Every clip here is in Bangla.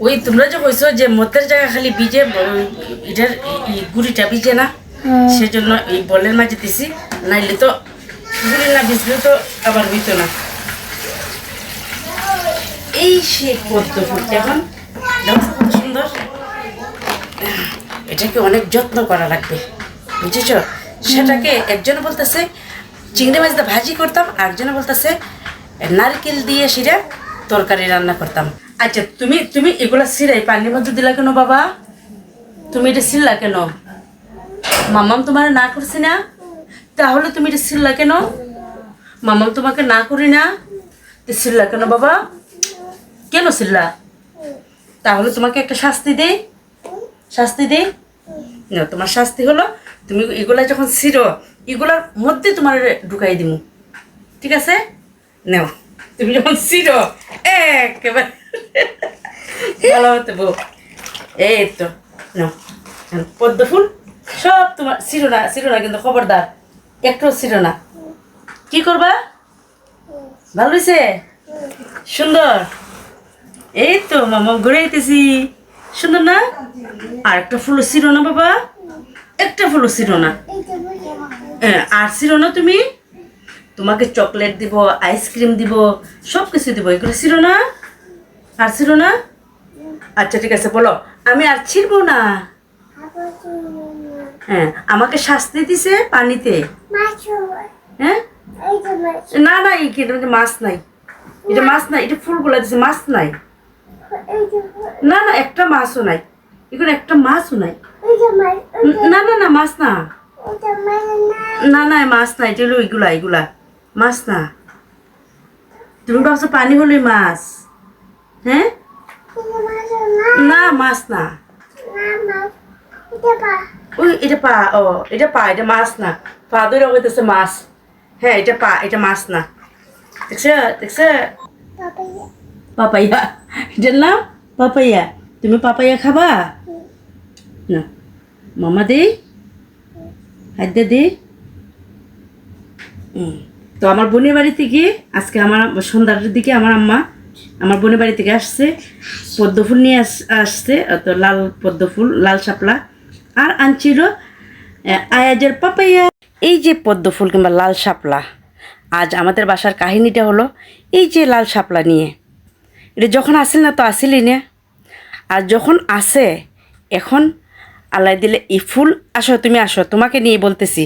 ওই তোমরা যে কইছো যে মতের জায়গা খালি ভিজে এটার গুড়িটা ভিজে না, সেজন্য এই বলের মাঝে দিছি, নাইলে তো গুড়ি না ভিজলে তো আবার হইতো না। এই সে পদ্ম ফুলটা এখন দেখো কত সুন্দর। এটাকে অনেক যত্ন করা লাগবে, বুঝেছ? সেটাকে একজন বলতেছে চিংড়ি মাছটা ভাজি করতাম, আরেকজনে বলতেছে নারকেল দিয়ে সেটা তরকারি রান্না করতাম। আচ্ছা তুমি তুমি এগুলা সিরাই পানির মধ্যে দিলা কেন বাবা? তুমি এটা সিললা কেন? মামাম তোমার না করছি না, তাহলে তুমি এটা সিললা কেন? মামাম তোমাকে না করি না, তো সিললা কেন বাবা? কেন সিললা? তাহলে তোমাকে একটা শাস্তি দেই, শাস্তি দেই না। তোমার শাস্তি হলো তুমি এগুলা যখন ছিড়ো এগুলার মধ্যে তোমার ঢুকাই দিব, ঠিক আছে? নাও তুমি যখন ছিড়ো একেবারে ভালো হতে বউ। এই তো নাও পদ্ম ফুল সব তোমার ছিড়ো না, ছিড়ো না কিন্তু খবরদার একটু ছিড়ো না। কি করবা? ভালো হয়েছে? সুন্দর। এই তো মামা ঘুরে আইতেছি, সুন্দর না? আর একটা ফুল ছিড়ো না বাবা, একটা ফুল ছিড়ো না। আর ছিড়ো না তুমি, তোমাকে চকলেট দিব, আইসক্রিম দিব, সব কিছু দিব, এগুলো ছিড়ো না, আর ছিড়ো না। আচ্ছা ঠিক আছে বলো, আমি আর ছিড়বো না। হ্যাঁ আমাকে শাস্তি দিছে পানিতে। হ্যাঁ না না এই মাছ নাই, এটা মাছ নাই, এটা ফুলগুলা দিছে, মাছ নাই। না না একটা মাছও নাই, এখানে একটা মাছও নাই। না না না মাছ না, না না মাছ না, এটা হলো এগুলা, এগুলা মাছ না। তুমি ভাবছো পানি হলোই মাছ? হ্যাঁ না মাছ না। ওই এটা পা, ও এটা পা, এটা মাছ না। পা ধরে হইতেছে মাছ। হ্যাঁ এটা পা, এটা মাছ না। দেখছে দেখছে? পাপাইয়া, এটার নাম পাপাইয়া। তুমি পাপাইয়া খাবা না? মামা দেই, হাত দে। তো আমার বোনের বাড়ি থেকে আজকে আমার সন্ধ্যার দিকে আমার আম্মা আমার বোনের বাড়ি থেকে আসছে, পদ্ম ফুল নিয়ে আসছে, তো লাল পদ্ম ফুল, লাল শাপলা, আর আনছিল আয়াজের পাপাইয়া। এই যে পদ্ম ফুল কিংবা লাল শাপলা, আজ আমাদের বাসার কাহিনীটা হলো এই যে লাল শাপলা নিয়ে। এটা যখন আসিল না তো আসিলই না, আর যখন আসে এখন আল্লাহ দিলে এই ফুল, আসো তুমি আসো, তোমাকে নিয়ে বলতেছি।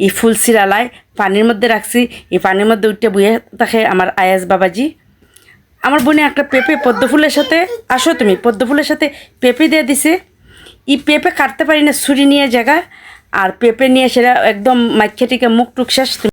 এই ফুল সিরালায় পানির মধ্যে রাখছি, এই পানির মধ্যে উঠে বইয়ে থাকে আমার আয়াজ বাবাজি। আমার বোনে একটা পেঁপে পদ্ম ফুলের সাথে, আসো তুমি, পদ্ম ফুলের সাথে পেঁপে দিয়ে দিছে। এই পেঁপে কাটতে পারি না ছুরি নিয়ে জায়গা, আর পেঁপে নিয়ে সেটা একদম মাখিয়ে টিকে মুখ টুক শেষ।